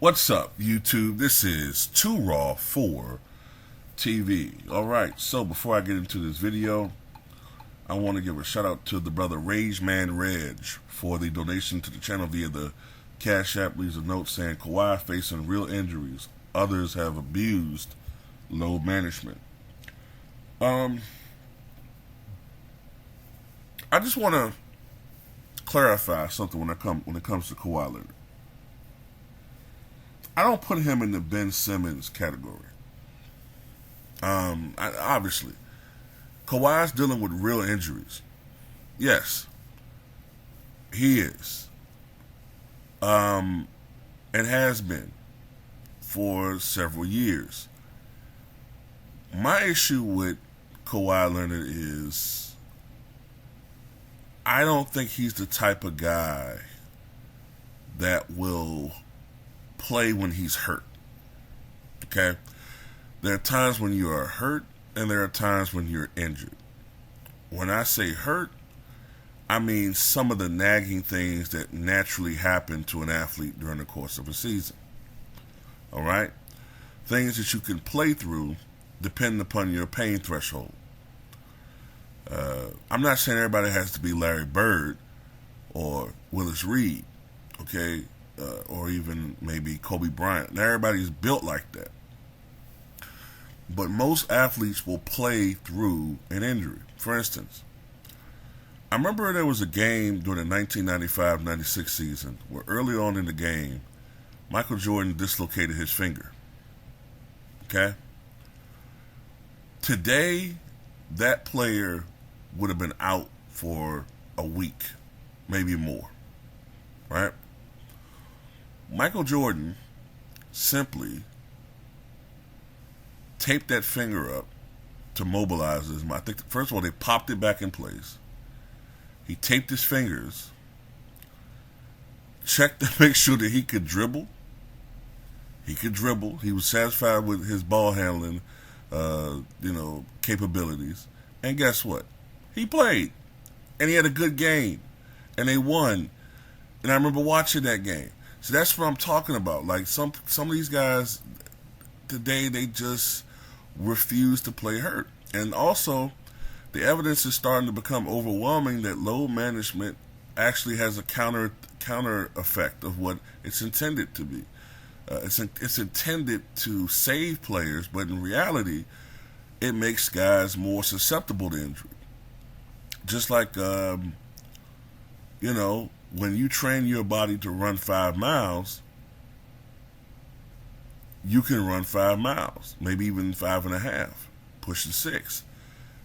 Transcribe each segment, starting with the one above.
What's up, YouTube? This is Too Raw for TV. Alright, so before I get into this video, I want to give a shout out to the brother Rage Man Reg for the donation to the channel via the Cash App. Leaves a note saying Kawhi facing real injuries. Others have abused load management. I just want to clarify something when it comes to Kawhi Leonard. I don't put him in the Ben Simmons category. Obviously, Kawhi's dealing with real injuries. Yes, he is. And has been for several years. My issue with Kawhi Leonard is I don't think he's the type of guy that will play when he's hurt. Okay? There are times when you are hurt and there are times when you're injured. When I say hurt, I mean some of the nagging things that naturally happen to an athlete during the course of a season. All right? Things that you can play through depending upon your pain threshold. I'm not saying everybody has to be Larry Bird or Willis Reed, okay, or even maybe Kobe Bryant. Not everybody's built like that. But most athletes will play through an injury. For instance, I remember there was a game during the 1995-96 season where early on in the game, Michael Jordan dislocated his finger. Okay? Today, that player would have been out for a week, maybe more. Right? Michael Jordan simply taped that finger up to mobilize his mind. I think, first of all, they popped it back in place. He taped his fingers, checked to make sure that he could dribble. He could dribble. He was satisfied with his ball handling, capabilities. And guess what? He played. And he had a good game. And they won. And I remember watching that game. So that's what I'm talking about. Like some of these guys today, they just refuse to play hurt. And also, the evidence is starting to become overwhelming that load management actually has a counter effect of what it's intended to be. It's intended to save players, but in reality, it makes guys more susceptible to injury. Just like, when you train your body to run 5 miles, you can run 5 miles, maybe even 5.5, pushing 6.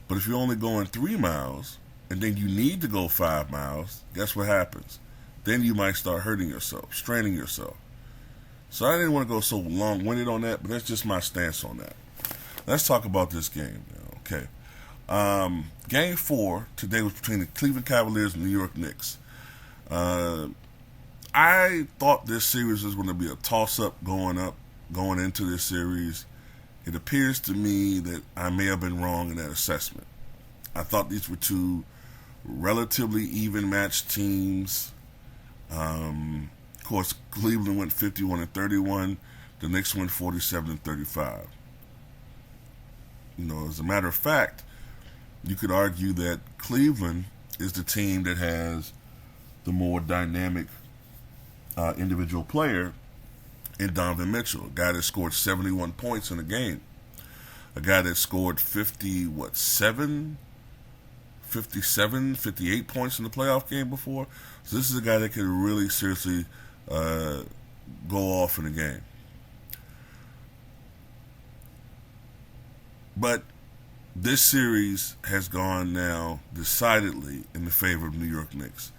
But if you're only going 3 miles and then you need to go 5 miles, guess what happens? Then you might start hurting yourself, straining yourself. So I didn't want to go so long-winded on that, but that's just my stance on that. Let's talk about this game now, okay? Game 4 today was between the Cleveland Cavaliers and the New York Knicks. I thought this series was going to be a toss-up going into this series. It appears to me that I may have been wrong in that assessment. I thought these were two relatively even-matched teams. Of course, Cleveland went 51-31. The Knicks went 47-35. As a matter of fact, you could argue that Cleveland is the team that has the more dynamic individual player in Donovan Mitchell, a guy that scored 71 points in a game, a guy that scored 58 points in the playoff game before. So this is a guy that can really seriously go off in the game. But this series has gone now decidedly in the favor of New York Knicks.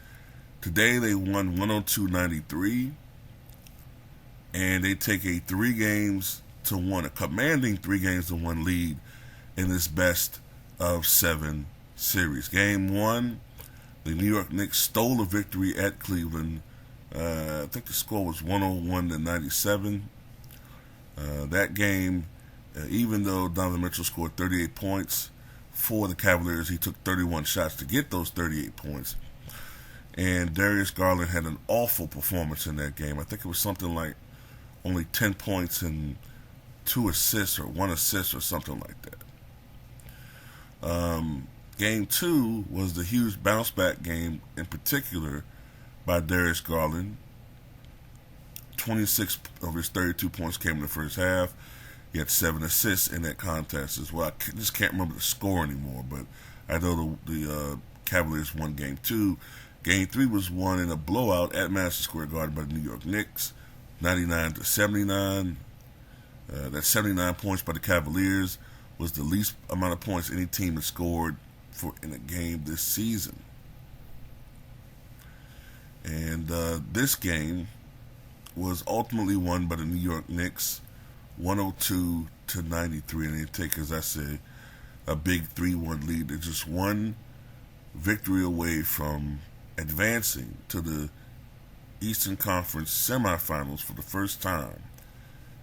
Today they won 102-93, and they take a 3-games-to-1, a commanding 3-games-to-1 lead in this best of 7 series. Game 1, the New York Knicks stole a victory at Cleveland. I think the score was 101-97. That game, even though Donovan Mitchell scored 38 points for the Cavaliers, he took 31 shots to get those 38 points. And Darius Garland had an awful performance in that game. I think it was something like only 10 points and 2 assists or 1 assist or something like that. Game 2 was the huge bounce back game, in particular by Darius Garland. 26 of his 32 points came in the first half. He had 7 assists in that contest as well. I just can't remember the score anymore, but I know the Cavaliers won Game 2. Game 3 was won in a blowout at Madison Square Garden by the New York Knicks, 99-79. That 79 points by the Cavaliers was the least amount of points any team has scored in a game this season. And this game was ultimately won by the New York Knicks, 102-93, and they take, as I said, a big 3-1 lead. They're just one victory away from advancing to the Eastern Conference semifinals for the first time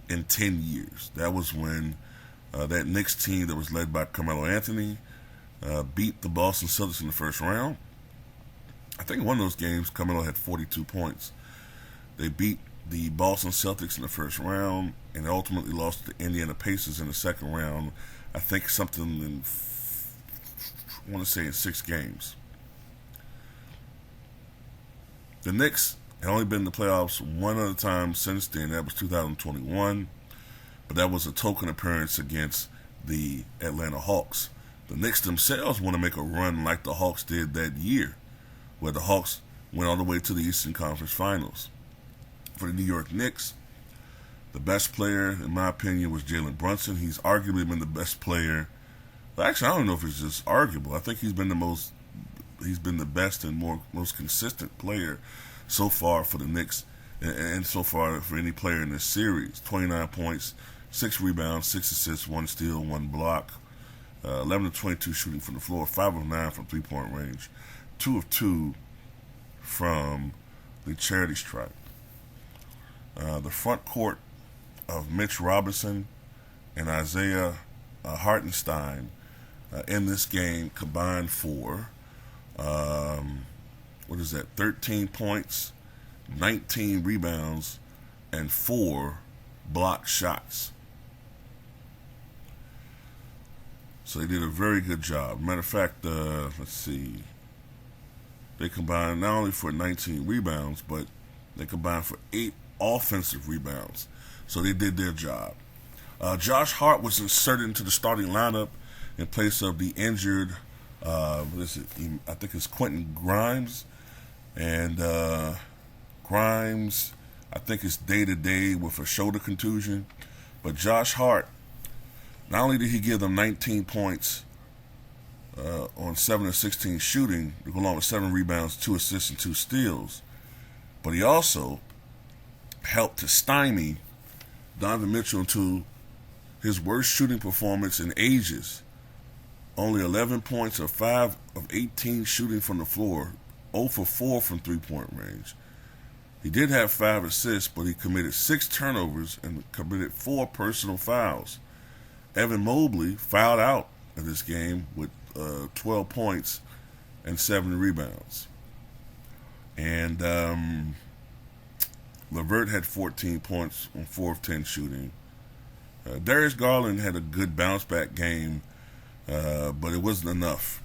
in 10 years. That was when that Knicks team that was led by Carmelo Anthony beat the Boston Celtics in the first round. I think one of those games, Carmelo had 42 points. They beat the Boston Celtics in the first round and ultimately lost to the Indiana Pacers in the second round. I think something in, I want to say in 6 games. The Knicks had only been in the playoffs one other time since then. That was 2021. But that was a token appearance against the Atlanta Hawks. The Knicks themselves want to make a run like the Hawks did that year, where the Hawks went all the way to the Eastern Conference Finals. For the New York Knicks, the best player, in my opinion, was Jalen Brunson. He's arguably been the best player. Well, actually, I don't know if it's just arguable. I think he's been the best and most consistent player so far for the Knicks, and so far for any player in this series. 29 points, 6 rebounds, 6 assists, 1 steal, 1 block, 11 of 22 shooting from the floor, 5 of 9 from three-point range, 2 of 2 from the charity stripe. The front court of Mitch Robinson and Isaiah Hartenstein in this game combined for 13 points, 19 rebounds, and 4 blocked shots. So they did a very good job. Matter of fact, let's see. They combined not only for 19 rebounds, but they combined for 8 offensive rebounds. So they did their job. Josh Hart was inserted into the starting lineup in place of the injured, I think it's Quentin Grimes. And Grimes, I think it's day-to-day with a shoulder contusion. But Josh Hart, not only did he give them 19 points on 7 of 16 shooting, along with 7 rebounds, 2 assists, and 2 steals, but he also helped to stymie Donovan Mitchell into his worst shooting performance in ages. Only 11 points or 5 of 18 shooting from the floor, 0 for 4 from three-point range. He did have 5 assists, but he committed 6 turnovers and committed 4 personal fouls. Evan Mobley fouled out in this game with 12 points and 7 rebounds. And LeVert had 14 points on 4 of 10 shooting. Darius Garland had a good bounce-back game, but it wasn't enough.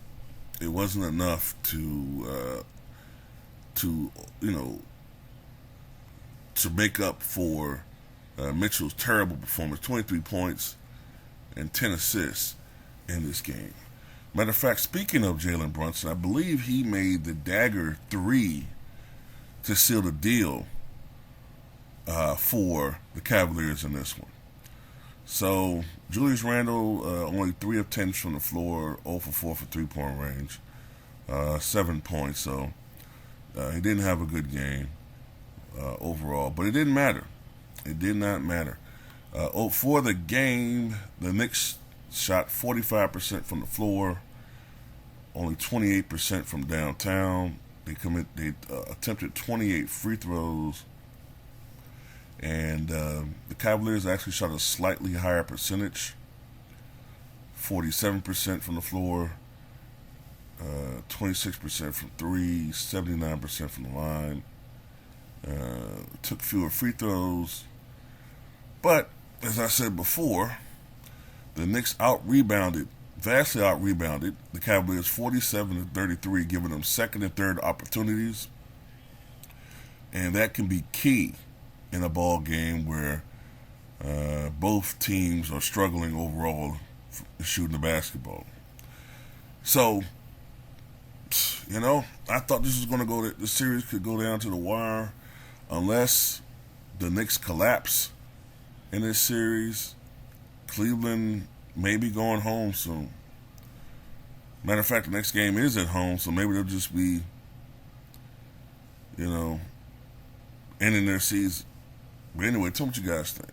It wasn't enough to make up for Mitchell's terrible performance. 23 points and 10 assists in this game. Matter of fact, speaking of Jalen Brunson, I believe he made the Dagger 3 to seal the deal for the Cavaliers in this one. So Julius Randle, only 3 of 10 from the floor, 0 for 4 for three-point range, 7 points. So he didn't have a good game overall, but it didn't matter. It did not matter. For the game, the Knicks shot 45% from the floor, only 28% from downtown. They attempted 28 free throws, and the Cavaliers actually shot a slightly higher percentage, 47% from the floor, 26% from 3, 79% from the line. Took fewer free throws, But as I said before, the Knicks vastly out rebounded the Cavaliers 47-33, giving them second and third opportunities, and that can be key in a ball game where both teams are struggling overall shooting the basketball. So, I thought this was going to the series could go down to the wire unless the Knicks collapse in this series. Cleveland may be going home soon. Matter of fact, the next game is at home, so maybe they'll just be, ending their season. But anyway, tell me what you guys think.